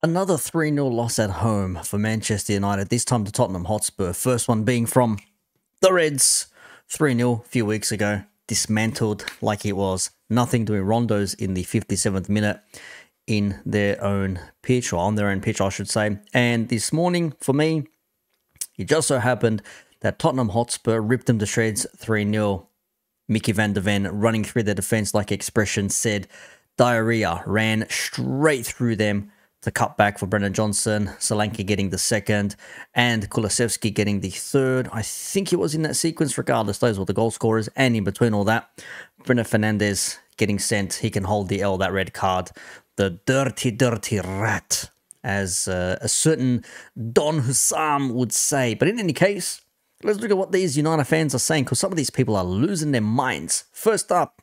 Another 3-0 loss at home for Manchester United, this time to Tottenham Hotspur. First one being from the Reds, 3-0 a few weeks ago. Dismantled like it was nothing, doing rondos in the 57th minute in their own pitch, or on their own pitch, I should say. And this morning, for me, it just so happened that Tottenham Hotspur ripped them to shreds 3-0. Mickey van der Ven running through their defence, like expression said. Diarrhea ran straight through them to cut back for Brendan Johnson, Solanke getting the second, and Kulusevski getting the third. I think it was in that sequence. Regardless, those were the goal scorers. And in between all that, Bruno Fernandes getting sent. He can hold the L, that red card. The dirty, dirty rat, as a certain Don Hussam would say. But in any case, let's look at what these United fans are saying, because some of these people are losing their minds. First up,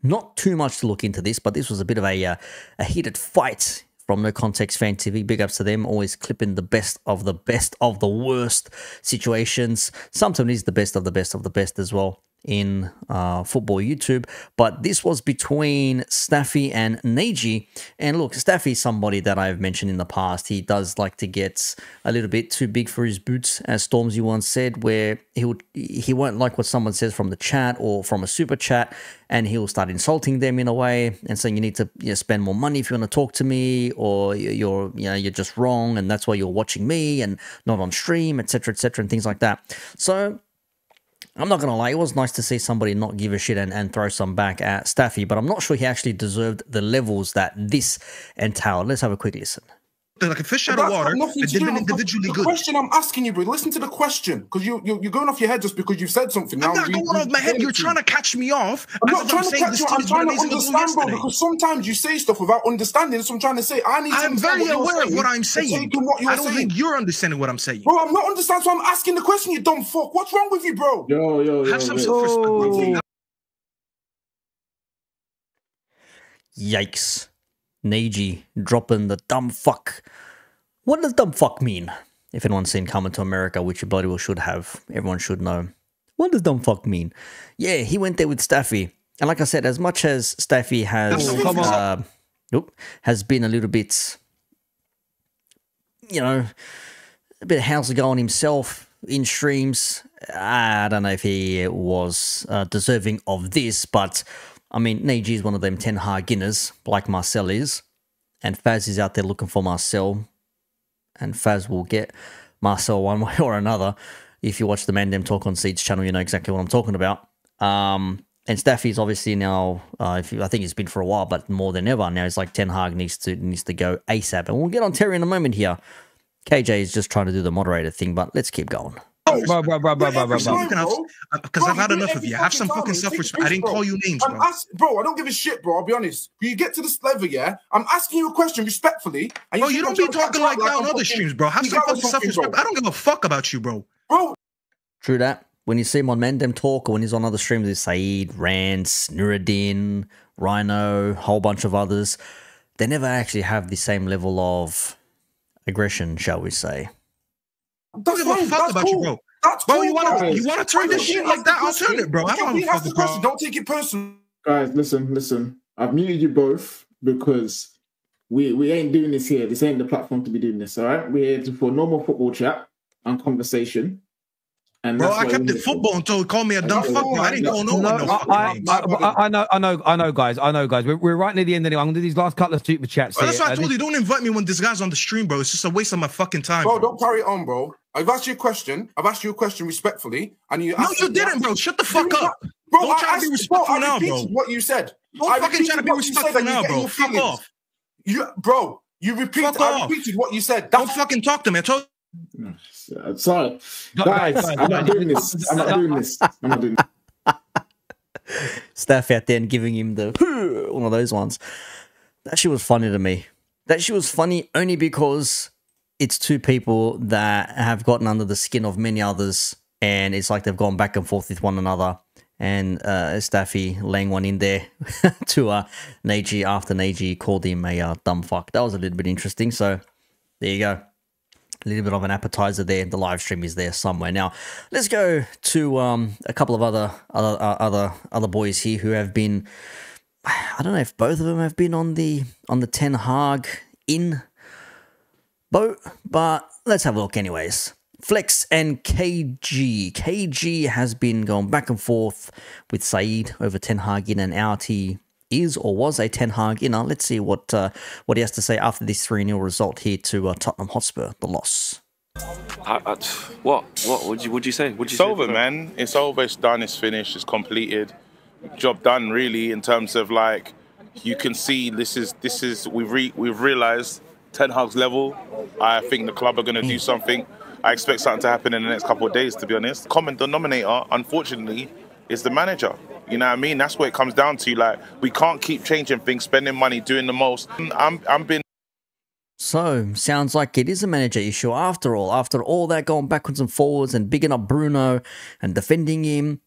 not too much to look into this, but this was a bit of a heated fight from No Context Fan TV. Big ups to them, always clipping the best of the worst situations. Sometimes it's the best of the best as well in football YouTube. But this was between Staffy and Neji. And look, Staffy is somebody that I've mentioned in the past. He does like to get a little bit too big for his boots, as Stormzy once said, where he won't like what someone says from the chat or from a super chat, and he'll start insulting them in a way and saying you need to spend more money if you want to talk to me, or you're just wrong and that's why you're watching me and not on stream, etc., and things like that. So I'm not going to lie, it was nice to see somebody not give a shit and throw some back at Staffy, but I'm not sure he actually deserved the levels that this entailed. Let's have a quick listen. They're like a fish out of water, but they've been individually good. The question I'm asking you, bro, listen to the question, because you're going off your head just because you've said something. I'm not going off my head. You're trying to catch me off. I'm not trying to catch you. I'm trying to understand, bro, because sometimes you say stuff without understanding. So I'm trying to say, I'm very aware of what I'm saying. I don't think you're understanding what I'm saying. Bro, I'm not understanding, so I'm asking the question, you dumb fuck. What's wrong with you, bro? Yo. Have some self-respect. Yikes. Neji dropping the dumb fuck. What does dumb fuck mean? If anyone's seen Coming to America, which you bloody well should have, everyone should know. What does dumb fuck mean? Yeah, he went there with Staffy. And like I said, as much as Staffy has has been a little bit, a bit house going himself in streams, I don't know if he was deserving of this, but I mean, Neji is one of them 10 hard Guinness, like Marcel is, and Faz is out there looking for Marcel. And Faz will get Marcel one way or another. If you watch the Man Dem Talk on Saeed's channel, you know exactly what I'm talking about. And Staffy's obviously now, I think it's been for a while, but more than ever now, it's like Ten Hag needs to go ASAP. And we'll get on Terry in a moment here. KJ is just trying to do the moderator thing, but let's keep going. Bro. Because I've had enough of you. Have some fucking self-respect. I didn't call you names, bro. Bro, I don't give a shit, bro. I'll be honest. You get to this level, yeah? I'm asking you a question respectfully. And you don't be talking like that on other streams, bro. Have some fucking self-respect. I don't give a fuck about you, bro. True that. When you see him on Mandem Talk or when he's on other streams with Saeed, Rants, Nuruddin, Rhino, a whole bunch of others, they never actually have the same level of aggression, shall we say. Don't give a fuck about you, bro. That's cool, you want to turn this shit like that? I'll turn it, bro. I don't give a fuck, bro. Don't take it personal. Guys, listen. I've muted you both because we ain't doing this here. This ain't the platform to be doing this, all right? We're here for normal football chat and conversation. And bro, I kept it football until he called me a dumb fuck. I didn't call no one. I know, guys. We're right near the end anyway. I'm going to do these last couple of super chats. That's why I told you, don't invite me when this guy's on the stream, bro. It's just a waste of my fucking time. Bro, don't carry it on, bro. I've asked you a question. respectfully. And you you didn't, bro. Shut the fuck up. Bro, don't try to be respectful now, bro. What you said. Don't fucking try to be respectful now, bro. Fuck off. I repeated what you said. Don't fucking talk to me. I told Sorry. Guys, I'm not doing this. I'm not doing this. Staff out there and giving him the one of those ones. That shit was funny to me. That shit was funny only because it's two people that have gotten under the skin of many others, and it's like they've gone back and forth with one another. And Staffy laying one in there to Neji after Neji called him a dumb fuck. That was a little bit interesting. So there you go. A little bit of an appetizer there. The live stream is there somewhere. Now, let's go to a couple of other boys here who have been. I don't know if both of them have been on the Ten Hag in But let's have a look anyways. Flex and KG. KG has been going back and forth with Saeed over Ten Hag in and out. He is or was a Ten Hag inner. Let's see what he has to say after this 3-0 result here to Tottenham Hotspur, the loss. What would you say? It's over, man. It's over. It's done. It's finished. It's completed. Job done, really. In terms of like, you can see this is we've realised Ten Hag's level. I think the club are going to do something. I expect something to happen in the next couple of days, to be honest. Common denominator, unfortunately, is the manager. You know what I mean? That's what it comes down to. Like, we can't keep changing things, spending money, doing the most. So, sounds like it is a manager issue after all. After all that going backwards and forwards and bigging up Bruno and defending him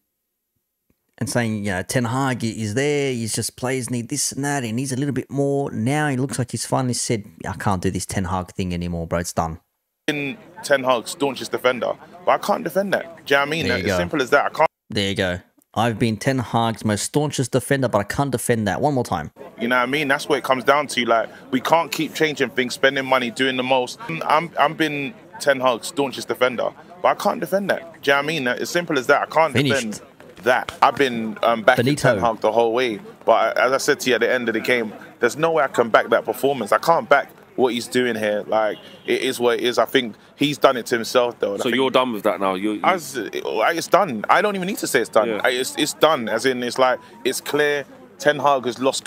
and saying, you know, Ten Hag is there, he's just players need this and that, he needs a little bit more. Now he looks like he's finally said, I can't do this Ten Hag thing anymore, bro, it's done. Ten Hag's staunchest defender, but I can't defend that. Do you know what I mean? As simple as that. I can't. There you go. I've been Ten Hag's most staunchest defender, but I can't defend that. One more time. You know what I mean? That's what it comes down to. Like, we can't keep changing things, spending money, doing the most. I'm been Ten Hag's staunchest defender, but I can't defend that. Do you know what I mean? As simple as that. I can't defend that. I've been backing Ten Hag the whole way, but as I said to you at the end of the game, there's no way I can back that performance. I can't back what he's doing here. Like, it is what it is. I think he's done it to himself, though. So you're done with that now? It's done. I don't even need to say it's done. Yeah. It's done. As in, it's like, it's clear. Ten Hag has lost,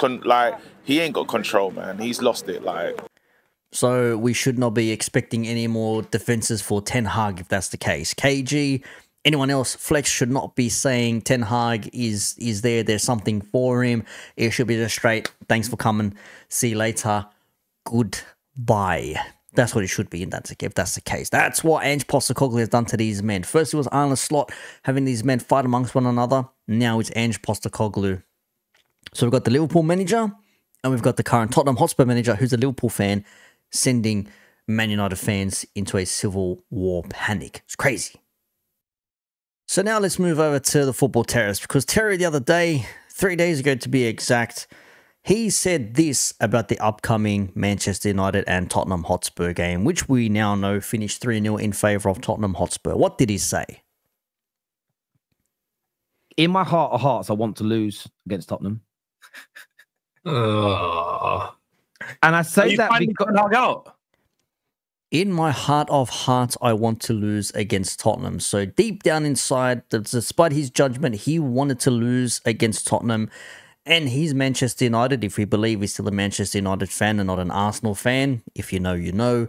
he ain't got control, man. He's lost it, like. So we should not be expecting any more defenses for Ten Hag if that's the case. KG, anyone else, Flex should not be saying Ten Hag is there, there's something for him. It should be just straight, thanks for coming, see you later, goodbye. That's what it should be, and if that's the case. That's what Ange Postecoglou has done to these men. First it was Arne Slot having these men fight amongst one another. Now it's Ange Postecoglou. So we've got the Liverpool manager, and we've got the current Tottenham Hotspur manager, who's a Liverpool fan, sending Man United fans into a civil war panic. It's crazy. So now let's move over to the football terrace, because Terry the other day, 3 days ago to be exact, he said this about the upcoming Manchester United and Tottenham Hotspur game, which we now know finished 3-0 in favour of Tottenham Hotspur. What did he say? In my heart of hearts, I want to lose against Tottenham. And I say that because... In my heart of hearts, I want to lose against Tottenham. So deep down inside, despite his judgment, he wanted to lose against Tottenham. And he's Manchester United. If we believe he's still a Manchester United fan and not an Arsenal fan, if you know, you know,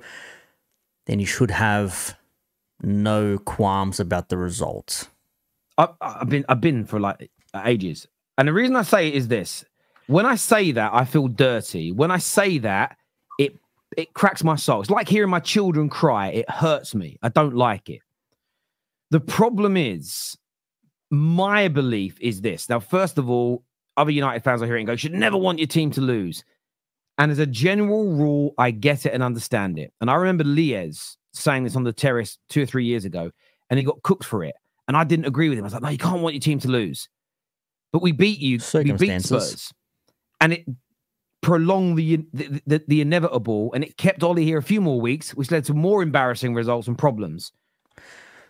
then you should have no qualms about the result. I've been for like ages. And the reason I say it is this. When I say that, I feel dirty. When I say that, it cracks my soul. It's like hearing my children cry. It hurts me. I don't like it. The problem is, my belief is this. Now, first of all, other United fans are hearing go, you should never want your team to lose. And as a general rule, I get it and understand it. And I remember Lies saying this on the terrace 2 or 3 years ago, and he got cooked for it. And I didn't agree with him. I was like, no, you can't want your team to lose. But we beat you. We beat Spurs. And it prolonged the inevitable, and it kept Ollie here a few more weeks, which led to more embarrassing results and problems.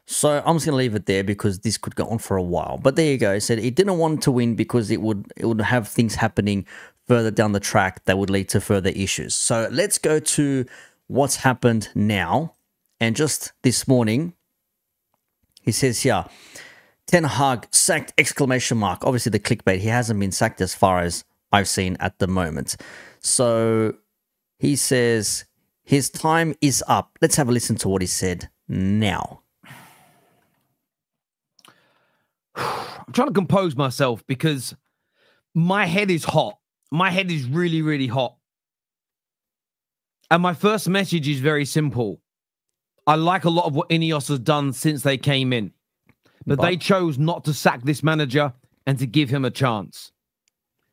So I'm just going to leave it there because this could go on for a while. But there you go. He said he didn't want to win because it would have things happening further down the track that would lead to further issues. So let's go to what's happened now. And just this morning, he says here, Ten Hag sacked, exclamation mark. Obviously the clickbait, he hasn't been sacked as far as I've seen at the moment. So he says his time is up. Let's have a listen to what he said now. I'm trying to compose myself because my head is hot. My head is really, really hot. And my first message is very simple. I like a lot of what Ineos has done since they came in. But they chose not to sack this manager and to give him a chance.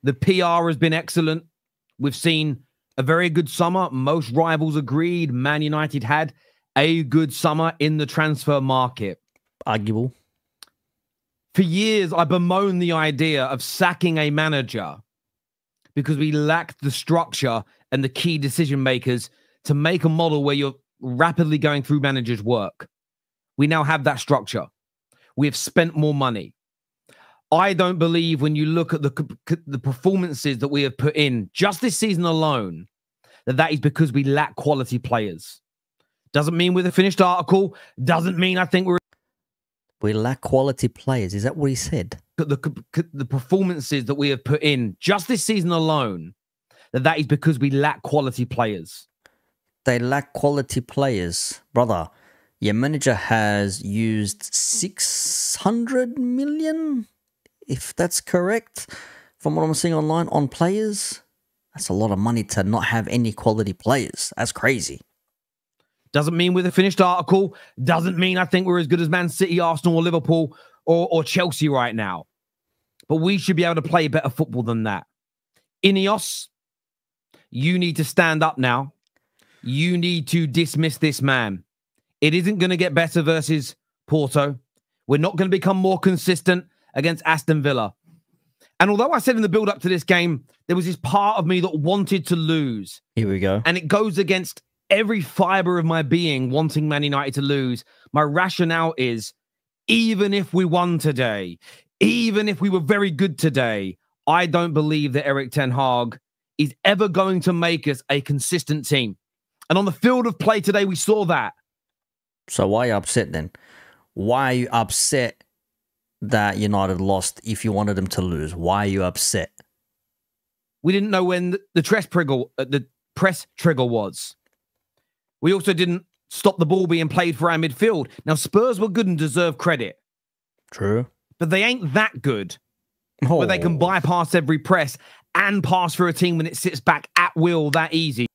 The PR has been excellent. We've seen a very good summer. Most rivals agreed. Man United had a good summer in the transfer market. Arguable. For years, I bemoaned the idea of sacking a manager because we lacked the structure and the key decision makers to make a model where you're rapidly going through managers' work. We now have that structure. We have spent more money. I don't believe when you look at the performances that we have put in just this season alone, that is because we lack quality players. Doesn't mean we're the finished article. Doesn't mean I think we lack quality players. Is that what he said? The performances that we have put in just this season alone, that is because we lack quality players. They lack quality players. Brother, your manager has used 600 million, if that's correct, from what I'm seeing online, on players. That's a lot of money to not have any quality players. That's crazy. Doesn't mean we're the finished article. Doesn't mean I think we're as good as Man City, Arsenal, or Liverpool, or Chelsea right now. But we should be able to play better football than that. Ineos, you need to stand up now. You need to dismiss this man. It isn't going to get better versus Porto. We're not going to become more consistent against Aston Villa. And although I said in the build-up to this game, there was this part of me that wanted to lose. Here we go. And it goes against every fiber of my being wanting Man United to lose. My rationale is, even if we won today, even if we were very good today, I don't believe that Erik ten Hag is ever going to make us a consistent team. And on the field of play today, we saw that. So why are you upset then? Why are you upset that United lost if you wanted them to lose? Why are you upset? We didn't know when the press trigger was. We also didn't stop the ball being played for our midfield. Now, Spurs were good and deserve credit. True. But they ain't that good. Where they can bypass every press and pass for a team when it sits back at will that easy.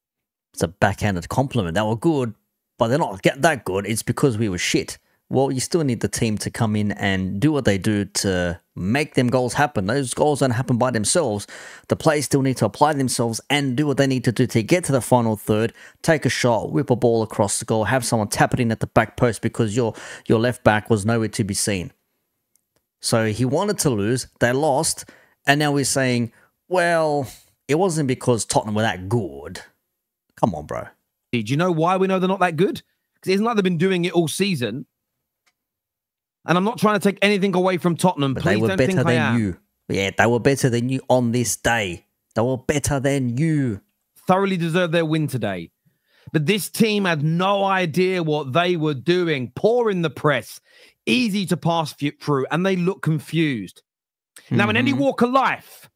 It's a backhanded compliment. They were good, but they're not that good. It's because we were shit. Well, you still need the team to come in and do what they do to make them goals happen. Those goals don't happen by themselves. The players still need to apply themselves and do what they need to do to get to the final third, take a shot, whip a ball across the goal, have someone tap it in at the back post because your left back was nowhere to be seen. So he wanted to lose, they lost, and now we're saying, well, it wasn't because Tottenham were that good. Come on, bro. Do you know why we know they're not that good? Because it's not like they've been doing it all season. And I'm not trying to take anything away from Tottenham. But please they were don't better think I than am. you. Yeah, they were better than you on this day. They were better than you. Thoroughly deserved their win today. But this team had no idea what they were doing. Poor in the press. Easy to pass through. And they look confused. Now, in any walk of life,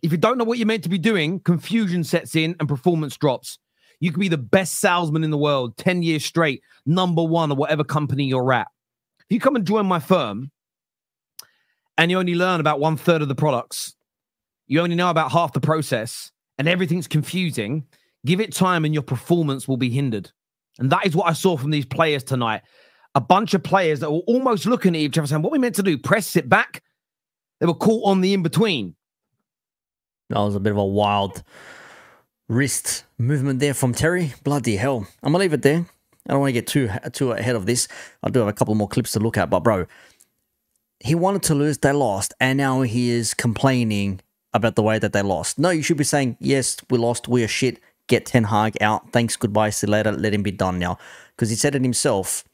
if you don't know what you're meant to be doing, confusion sets in and performance drops. You can be the best salesman in the world, 10 years straight, #1 or whatever company you're at. If you come and join my firm and you only learn about 1/3 of the products, you only know about half the process and everything's confusing, give it time and your performance will be hindered. And that is what I saw from these players tonight. A bunch of players that were almost looking at each other saying, what are we meant to do? Press, sit back? They were caught on the in-between. That was a bit of a wild wrist movement there from Terry. Bloody hell. I'm going to leave it there. I don't want to get too ahead of this. I do have a couple more clips to look at, but bro, he wanted to lose, they lost, and now he is complaining about the way that they lost. No, you should be saying, yes, we lost, we are shit, get Ten Hag out, thanks, goodbye, see you later, let him be done now. Because he said it himself,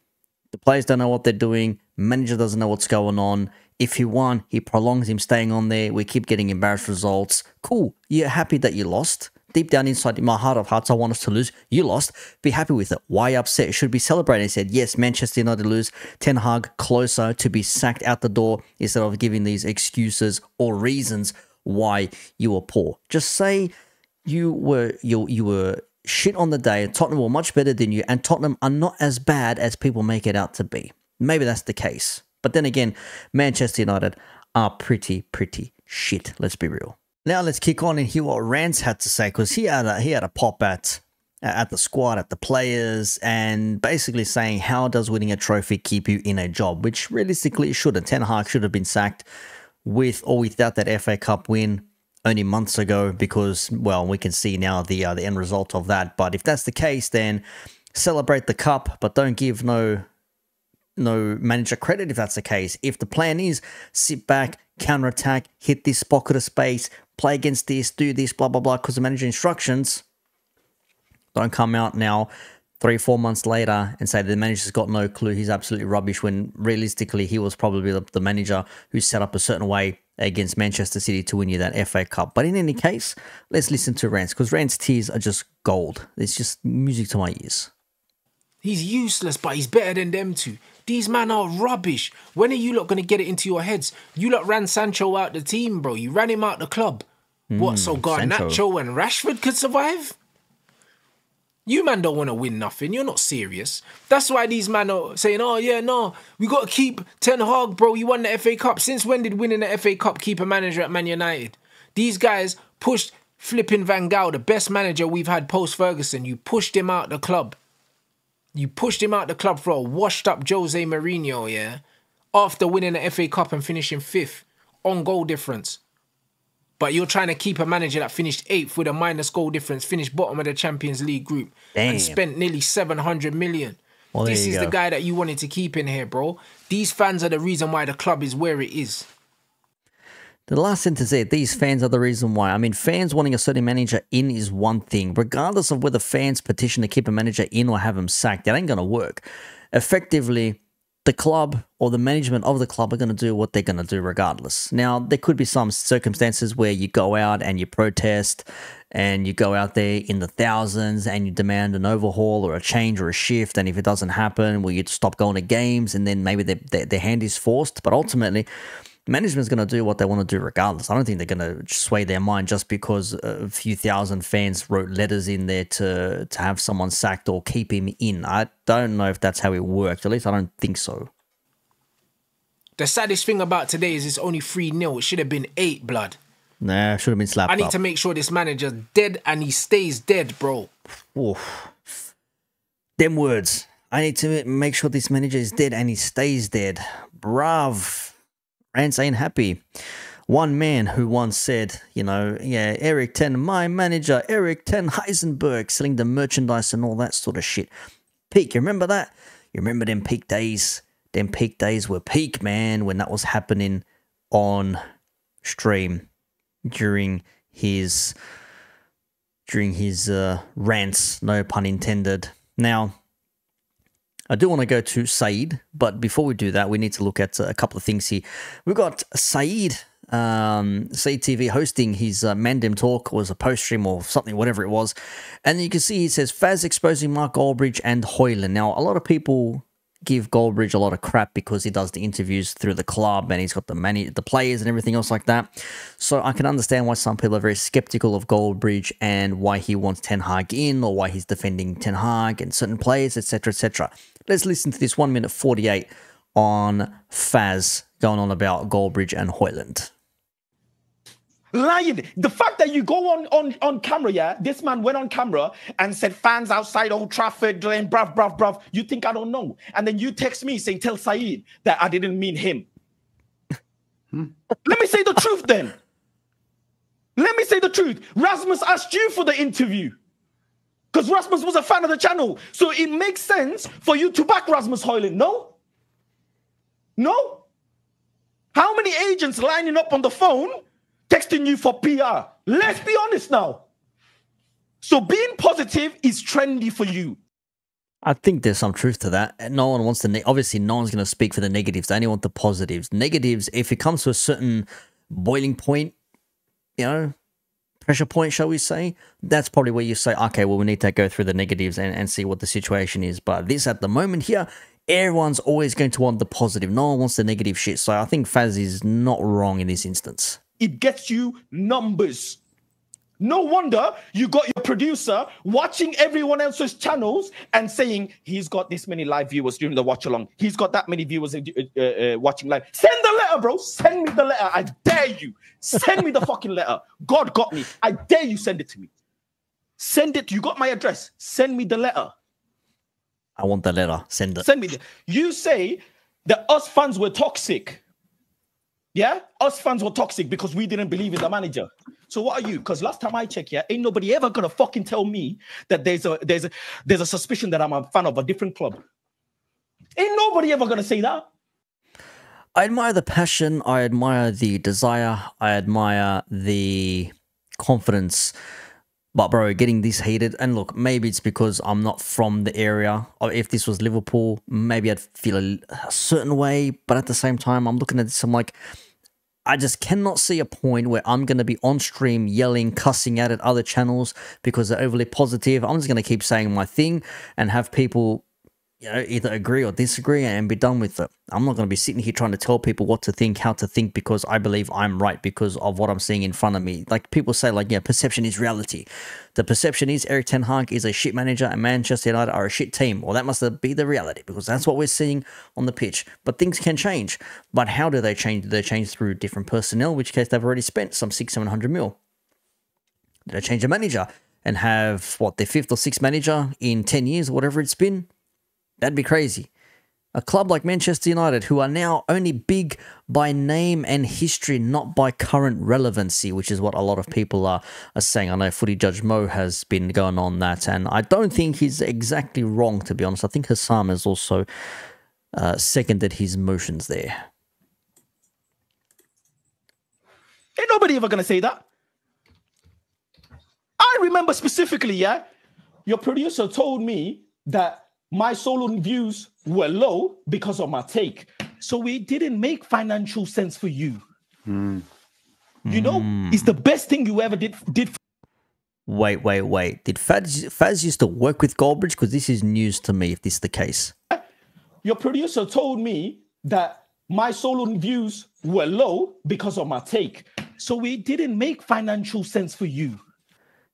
the players don't know what they're doing, manager doesn't know what's going on. If he won, he prolongs him staying on there, we keep getting embarrassed results. Cool, you're happy that you lost. Deep down inside, in my heart of hearts, I want us to lose. You lost. Be happy with it. Why upset? It should be celebrated. He said, yes, Manchester United lose. Ten Hag closer to be sacked out the door instead of giving these excuses or reasons why you were poor. Just say you were shit on the day. Tottenham were much better than you, and Tottenham are not as bad as people make it out to be. Maybe that's the case. But then again, Manchester United are pretty shit. Let's be real. Now let's kick on and hear what Rants had to say, because he had a pop at the squad, at the players, and basically saying, how does winning a trophy keep you in a job? Which realistically it shouldn't. Ten Hag should have been sacked with or without that FA Cup win only months ago, because, well, we can see now the end result of that. But if that's the case, then celebrate the cup, but don't give no manager credit if that's the case. If the plan is sit back, counter-attack, hit this pocket of space, play against this, do this, blah, blah, blah, because of manager instructions, don't come out now 3-4 months later and say the manager's got no clue, he's absolutely rubbish, when realistically he was probably the manager who set up a certain way against Manchester City to win you that FA Cup. But in any case, let's listen to Rants, because Rants' tears are just gold. It's just music to my ears. He's useless, but he's better than them two. These men are rubbish. When are you lot going to get it into your heads? You lot ran Sancho out the team, bro. You ran him out the club. What, so Garnacho and Rashford could survive? You man don't want to win nothing. You're not serious. That's why these men are saying, oh yeah, no, we got to keep Ten Hag, bro. You won the FA Cup. Since when did winning the FA Cup keep a manager at Man United? These guys pushed flipping Van Gaal, the best manager we've had post-Ferguson. You pushed him out the club. You pushed him out the club for a washed-up Jose Mourinho, yeah? After winning the FA Cup and finishing 5th on goal difference. But you're trying to keep a manager that finished 8th with a minus goal difference, finished bottom of the Champions League group, and spent nearly 700 million. Well, this is the guy that you wanted to keep in here, bro. These fans are the reason why the club is where it is. The last sentence there, these fans are the reason why. I mean, fans wanting a certain manager in is one thing. Regardless of whether fans petition to keep a manager in or have him sacked, that ain't going to work. Effectively, the club or the management of the club are going to do what they're going to do regardless. Now, there could be some circumstances where you go out and you protest and you go out there in the thousands and you demand an overhaul or a change or a shift. And if it doesn't happen, well, you stop going to games and then maybe their hand is forced. But ultimately, management's going to do what they want to do regardless. I don't think they're going to sway their mind just because a few thousand fans wrote letters in there to have someone sacked or keep him in. I don't know if that's how it worked. At least I don't think so. The saddest thing about today is it's only 3-0. It should have been 8, blood. Nah, should have been slapped I need to make sure this manager's dead and he stays dead, bro. Oof. Them words. I need to make sure this manager is dead and he stays dead. Brav. Rants ain't happy. One man who once said, you know, yeah, Eric Ten, my manager, Eric Ten Heisenberg, selling the merchandise and all that sort of shit. Peak, you remember that? You remember them peak days? Them peak days were peak, man, when that was happening on stream during his rants, no pun intended. Now, I do want to go to Saeed, but before we do that, we need to look at a couple of things here. We've got Saeed, Saeed TV hosting his Mandem talk, was a post stream or something, whatever it was. And you can see he says, Faz exposing Mark Goldbridge and Hoyland. Now, a lot of people give Goldbridge a lot of crap because he does the interviews through the club and he's got the players and everything else like that. So I can understand why some people are very skeptical of Goldbridge and why he wants Ten Hag in or why he's defending Ten Hag and certain players, etc., etc. Let's listen to this 1 minute 48 on Faz going on about Goldbridge and Hoyland. Lying. The fact that you go on camera, yeah, this man went on camera and said fans outside Old Trafford and bruv. You think I don't know? And then you text me saying, tell Saeed that I didn't mean him. Let me say the truth then. Let me say the truth. Rasmus asked you for the interview. Because Rasmus was a fan of the channel. So it makes sense for you to back Rasmus Hoyland, no? No? How many agents lining up on the phone texting you for PR? Let's be honest now. So being positive is trendy for you. I think there's some truth to that. No one wants to, obviously no one's going to speak for the negatives. They only want the positives. Negatives, if it comes to a certain boiling point, you know, pressure point, shall we say, that's probably where you say, okay, well, we need to go through the negatives and see what the situation is. But this at the moment here, everyone's always going to want the positive. No one wants the negative shit. So I think Faz is not wrong in this instance. It gets you numbers. No wonder you got your producer watching everyone else's channels and saying he's got this many live viewers during the watch along. He's got that many viewers watching live. Send the letter, bro. Send me the letter. I dare you. Send me the fucking letter. God got me. I dare you send it to me. Send it. You got my address. Send me the letter. I want the letter. Send it. Send me the. You say that us fans were toxic. Yeah? Us fans were toxic because we didn't believe in the manager. So what are you? Because last time I checked, yeah, ain't nobody ever gonna fucking tell me that there's a suspicion that I'm a fan of a different club. Ain't nobody ever gonna say that. I admire the passion. I admire the desire. I admire the confidence But bro, getting this heated, and look, maybe it's because I'm not from the area. Or if this was Liverpool, maybe I'd feel a certain way. But at the same time, I'm looking at this, I'm like, I just cannot see a point where I'm going to be on stream yelling, cussing out at other channels because they're overly positive. I'm just going to keep saying my thing and have people, you know, either agree or disagree and be done with it. I'm not going to be sitting here trying to tell people what to think, how to think, because I believe I'm right because of what I'm seeing in front of me. Like people say, like, yeah, perception is reality. The perception is Erik ten Hag is a shit manager and Manchester United are a shit team. Well, that must be the reality because that's what we're seeing on the pitch. But things can change. But how do they change? Do they change through different personnel, in which case they've already spent some 600-700 mil? Do they change a manager and have, what, their 5th or 6th manager in 10 years or whatever it's been? That'd be crazy. A club like Manchester United, who are now only big by name and history, not by current relevancy, which is what a lot of people are saying. I know Footy Judge Mo has been going on that, and I don't think he's exactly wrong, to be honest. I think Hassam has also seconded his motions there. Ain't nobody ever going to say that. I remember specifically, yeah, your producer told me that my solo views were low because of my take. So it didn't make financial sense for you. You know, it's the best thing you ever did. Wait. Did Faz used to work with Goldbridge? Because this is news to me, if this is the case. Your producer told me that my solo views were low because of my take. So it didn't make financial sense for you.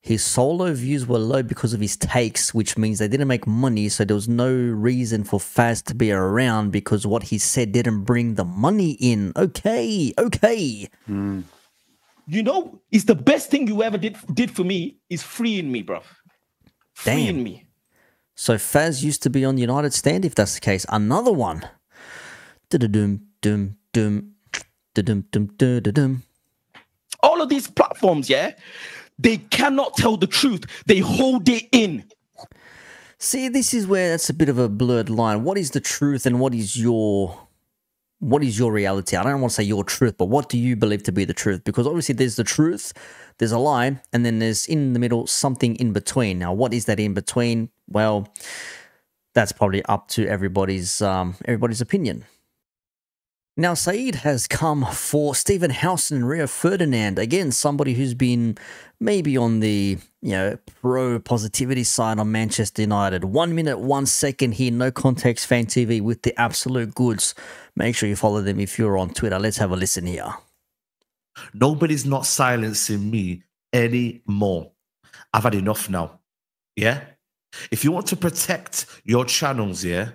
His solo views were low because of his takes, which means they didn't make money, so there was no reason for Faz to be around because what he said didn't bring the money in. Okay. You know, it's the best thing you ever did for me is freeing me, bro. Freeing me. So Faz used to be on United stand, if that's the case. Another one. All of these platforms, yeah, they cannot tell the truth. They hold it in. See, this is where that's a bit of a blurred line. What is the truth and what is your reality? I don't want to say your truth, but what do you believe to be the truth? Because obviously there's the truth, there's a lie, and then there's in the middle something in between. Now, what is that in between? Well, that's probably up to everybody's opinion. Now, Saeed has come for Stephen Howson and Rio Ferdinand. Again, somebody who's been maybe on the, you know, pro-positivity side on Manchester United. 1 minute, 1 second here, No Context Fan TV with the absolute goods. Make sure you follow them if you're on Twitter. Let's have a listen here. Nobody's not silencing me anymore. I've had enough now. Yeah? If you want to protect your channels, yeah,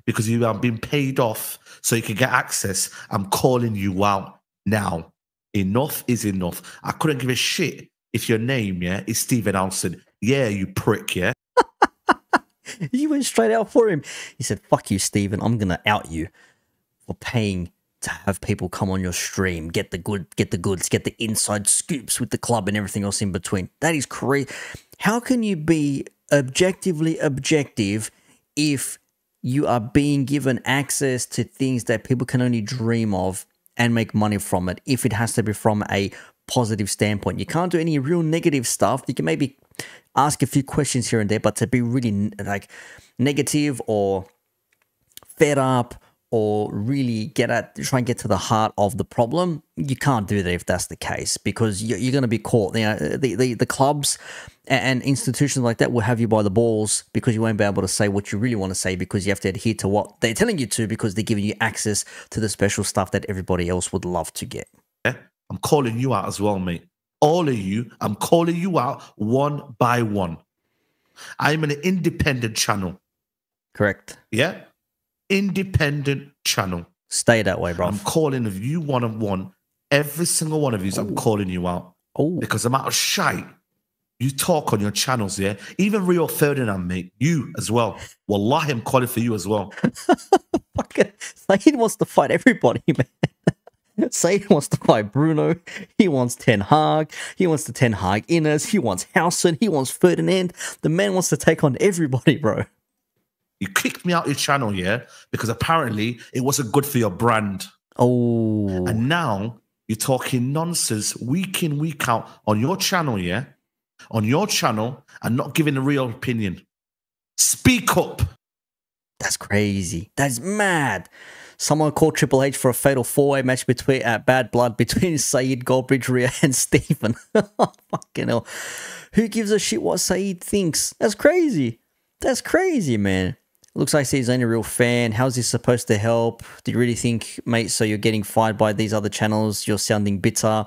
because you have been paid off so you can get access, I'm calling you out now. Enough is enough. I couldn't give a shit if your name, yeah, is Stephen Howson. Yeah, you prick, yeah? You went straight out for him. He said, fuck you, Stephen. I'm going to out you for paying to have people come on your stream, get the goods, get the inside scoops with the club and everything else in between. That is crazy. How can you be objectively objective if you are being given access to things that people can only dream of and make money from it if it has to be from a positive standpoint? You can't do any real negative stuff. You can maybe ask a few questions here and there, but to be really like negative or fed up or really try and get to the heart of the problem, you can't do that if that's the case, because you're going to be caught. You know, the clubs and institutions like that will have you by the balls because you won't be able to say what you really want to say because you have to adhere to what they're telling you to because they're giving you access to the special stuff that everybody else would love to get. Yeah? I'm calling you out as well, mate. All of you, I'm calling you out one by one. I'm an independent channel. Correct. Yeah? Independent channel. Stay that way, bro. I'm calling of you one-on-one. Every single one of you, I'm calling you out. Because the amount of shite you talk on your channels, yeah? Even Rio Ferdinand, mate. You as well. Wallahi, I'm calling for you as well. Fucking Saeed wants to fight everybody, man. Saeed wants to fight Bruno. He wants Ten Hag. He wants the Ten Hag inners. He wants Howson. He wants Ferdinand. The man wants to take on everybody, bro. You kicked me out your channel, yeah? Because apparently it wasn't good for your brand. Oh. And now you're talking nonsense week in, week out on your channel, yeah? on your channel and not giving a real opinion. Speak up. That's crazy. That's mad. Someone called Triple H for a fatal four-way match between Bad Blood between Saeed, Goldbridge, Rio, and Stephen. Fucking hell. Who gives a shit what Saeed thinks? That's crazy. That's crazy, man. Looks like he's only a real fan. How's this supposed to help? Do you really think, mate, so you're getting fired by these other channels? You're sounding bitter.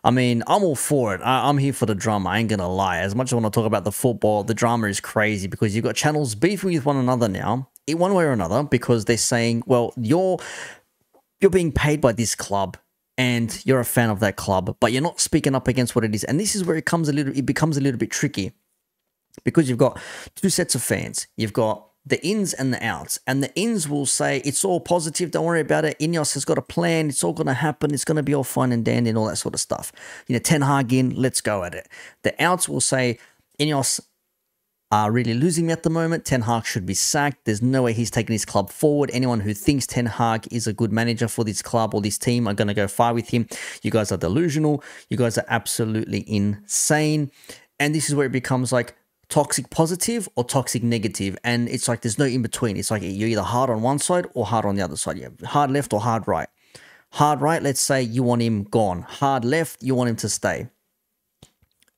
I mean, I'm all for it. I'm here for the drama. I ain't going to lie. As much as I want to talk about the football, the drama is crazy because you've got channels beefing with one another now, in one way or another, because they're saying, well, you're being paid by this club and you're a fan of that club, but you're not speaking up against what it is. And this is where it becomes a little bit tricky because you've got two sets of fans. You've got the ins and the outs, and the ins will say it's all positive, don't worry about it, Ineos has got a plan, it's all going to happen, it's going to be all fine and dandy and all that sort of stuff. You know, Ten Hag in, let's go at it. The outs will say Ineos are really losing me at the moment, Ten Hag should be sacked, there's no way he's taking his club forward, anyone who thinks Ten Hag is a good manager for this club or this team are going to go far with him. You guys are delusional, you guys are absolutely insane. And this is where it becomes like toxic positive or toxic negative, and it's like there's no in between. It's like you're either hard on one side or hard on the other side. Yeah, hard left or hard right. Hard right, let's say you want him gone. Hard left, you want him to stay.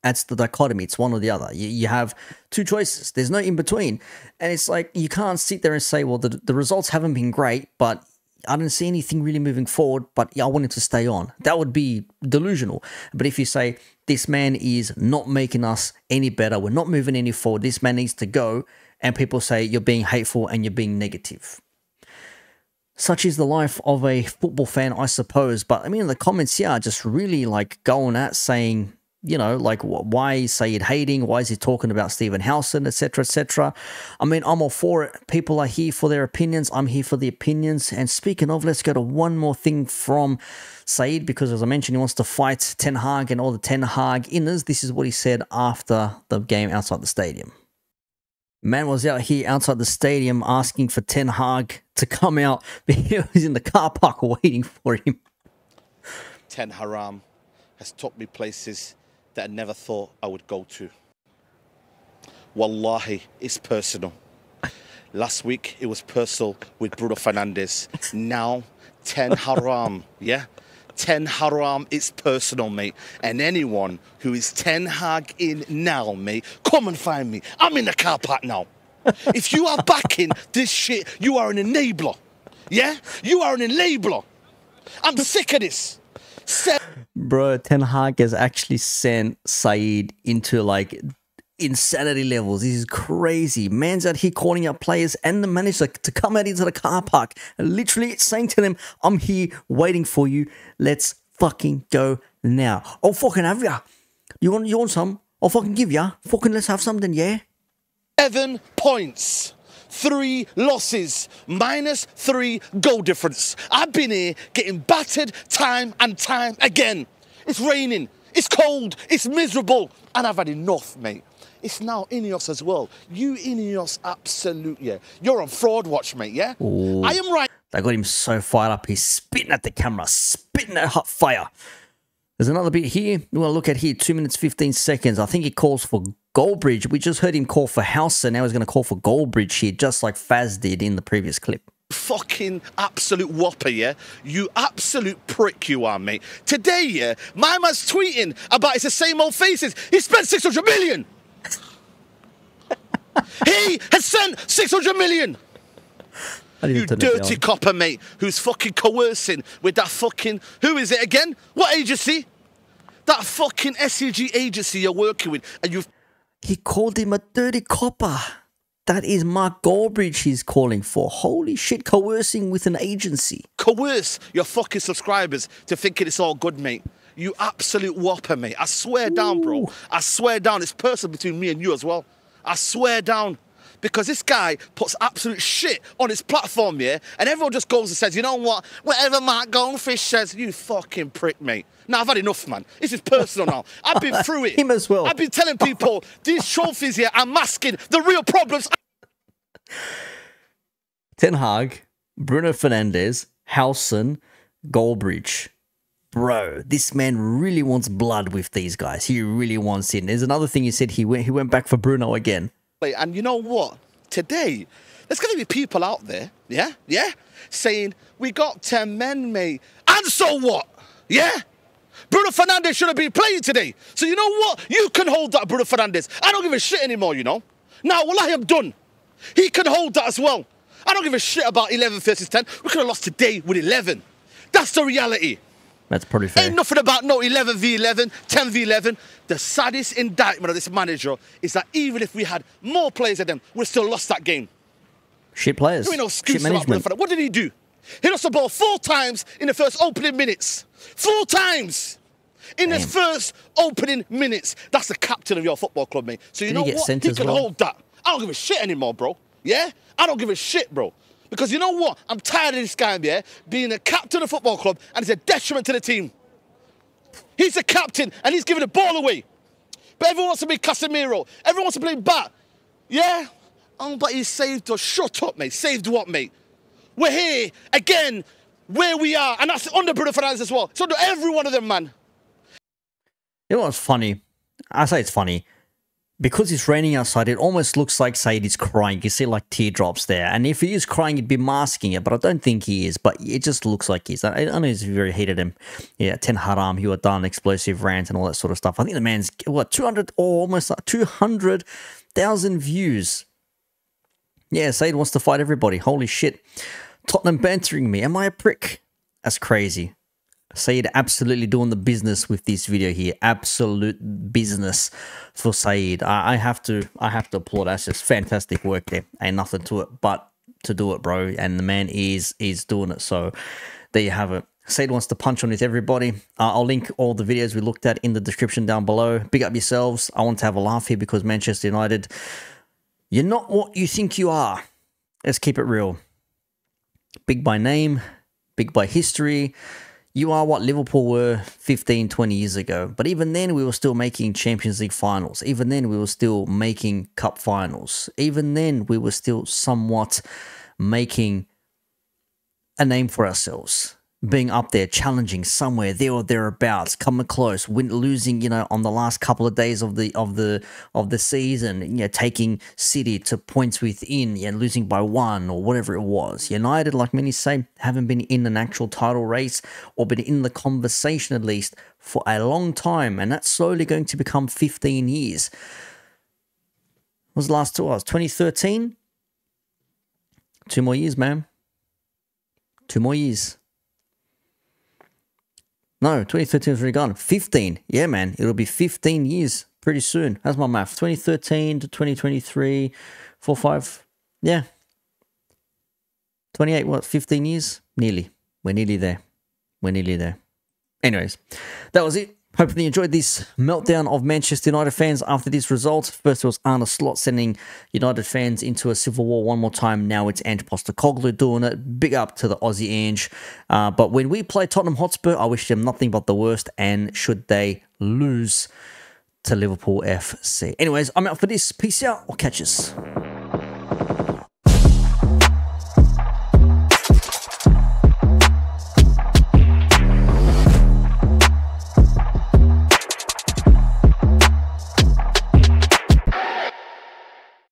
That's the dichotomy. It's one or the other. You have two choices. There's no in between, and it's like you can't sit there and say, well, the results haven't been great, but I didn't see anything really moving forward, but yeah, I want him to stay on. That would be delusional. But if you say, this man is not making us any better, we're not moving any forward, this man needs to go, and people say you're being hateful and you're being negative. Such is the life of a football fan, I suppose. But I mean, the comments here are just really like going at saying, you know, like, why is Saeed hating? Why is he talking about Stephen Howson, etc., etc.? I mean, I'm all for it. People are here for their opinions. I'm here for the opinions. And speaking of, let's go to one more thing from Saeed, because as I mentioned, he wants to fight Ten Hag and all the Ten Hag inners. This is what he said after the game outside the stadium. Man was out here outside the stadium asking for Ten Hag to come out, but he was in the car park waiting for him. Ten Haram has took me places that I never thought I would go to. Wallahi, it's personal. Last week, it was personal with Bruno Fernandes. Now, Ten Haram, yeah? Ten Haram, it's personal, mate. And anyone who is Ten Hag in now, mate, come and find me. I'm in the car park now. If you are backing this shit, you are an enabler. Yeah? You are an enabler. I'm sick of this. Bro, Ten Hag has actually sent Saeed into like insanity levels. This is crazy. Man's out here calling out players and the manager to come out into the car park and literally saying to them, I'm here waiting for you. Let's fucking go now. I'll fucking have ya. You want some? I'll fucking give ya. Fucking let's have something, yeah? 7 points. 3 losses, -3 goal difference. I've been here getting battered time and time again. It's raining, it's cold, it's miserable, and I've had enough, mate. It's now Ineos as well. You Ineos, absolute, yeah. You're on fraud watch, mate, yeah? Ooh, I am right. They got him so fired up, he's spitting at the camera, spitting at hot fire. There's another bit here. We want to look at here, 2 minutes, 15 seconds. I think he calls for Goldbridge. We just heard him call for Howson. Now he's going to call for Goldbridge here, just like Faz did in the previous clip. Fucking absolute whopper, yeah? You absolute prick you are, mate. Today, yeah, my man's tweeting about it's the same old faces. He spent 600 million. He has sent 600 million. You dirty copper, mate, who's fucking coercing with that fucking... Who is it again? What agency? That fucking SEG agency you're working with, and you've... He called him a dirty copper. That is Mark Goldbridge he's calling for. Holy shit, coercing with an agency. Coerce your fucking subscribers to thinking it's all good, mate. You absolute whopper, mate. I swear down, bro. I swear down. It's personal between me and you as well. I swear down. Because this guy puts absolute shit on his platform, yeah? And everyone just goes and says, you know what? Whatever Mark Goldfish says, you fucking prick, mate. Now, I've had enough, man. This is personal now. I've been through it. Him as well. I've been telling people these trophies here are masking the real problems. Ten Hag, Bruno Fernandes, Howson, Goldbridge. bro, this man really wants blood with these guys. He really wants in. There's another thing he said. He went back for Bruno again. And you know what? Today, there's going to be people out there, yeah, saying, we got 10 men, mate. And so what? Yeah? Bruno Fernandes should have been playing today. So you know what? You can hold that, Bruno Fernandes. I don't give a shit anymore, you know? Now, wallahi, I'm done. He can hold that as well. I don't give a shit about 11 versus 10. We could have lost today with 11. That's the reality. That's pretty fair. Ain't nothing about no 11 v 11, 10 v 11. The saddest indictment of this manager is that even if we had more players than them, we'd still lost that game. Shit players. There ain't no excuse Shit management. What did he do? He lost the ball 4 times in the first opening minutes. 4 times in his first opening minutes. That's the captain of your football club, mate. So you know what? He can hold that. I don't give a shit anymore, bro. Yeah? I don't give a shit, bro. Because you know what? I'm tired of this guy, yeah, being a captain of a football club and it's a detriment to the team. He's a captain and he's giving the ball away. But everyone wants to be Casemiro. Everyone wants to play back. Yeah? Oh, but he saved us. Shut up, mate. Saved what, mate? We're here again where we are. And that's under Bruno Fernandes as well. So do every one of them, man. You know what's funny? I say it's funny. Because it's raining outside, it almost looks like Saeed is crying. You see like teardrops there. And if he is crying, he'd be masking it. But I don't think he is. But it just looks like he is. I know he's very hated him. Yeah, 10 haram, he was done, explosive rant and all that sort of stuff. I think the man's, what, 200 or almost like 200,000 views. Yeah, Saeed wants to fight everybody. Holy shit. Tottenham bantering me. Am I a prick? That's crazy. Saeed absolutely doing the business with this video here. Absolute business for Saeed. I have to applaud. That's just fantastic work there. Ain't nothing to it but to do it, bro. And the man is doing it. So there you have it. Saeed wants to punch on with everybody. I'll link all the videos we looked at in the description down below. Big up yourselves. I want to have a laugh here because Manchester United, you're not what you think you are. Let's keep it real. Big by name, big by history. You are what Liverpool were 15, 20 years ago. But even then, we were still making Champions League finals. Even then, we were still making cup finals. Even then, we were still somewhat making a name for ourselves. Being up there, challenging somewhere there or thereabouts, coming close, losing, you know, on the last couple of days of the season, you know, taking City to points within, you know, losing by 1 or whatever it was. United, like many say, haven't been in an actual title race or been in the conversation at least for a long time, and that's slowly going to become 15 years. What was the last 2 hours? 2013? 2 more years, man. 2 more years. No, 2013 is already gone. 15. Yeah, man. It'll be 15 years pretty soon. That's my math. 2013 to 2023. 4, 5. Yeah. 28, what? 15 years? Nearly. We're nearly there. We're nearly there. Anyways, that was it. Hopefully you enjoyed this meltdown of Manchester United fans after this result. First it was Arne Slot sending United fans into a civil war one more time. Now it's Ange Postecoglou doing it. Big up to the Aussie Ange. But when we play Tottenham Hotspur, I wish them nothing but the worst. And should they lose to Liverpool FC. Anyways, I'm out for this. Peace out. I'll catch us.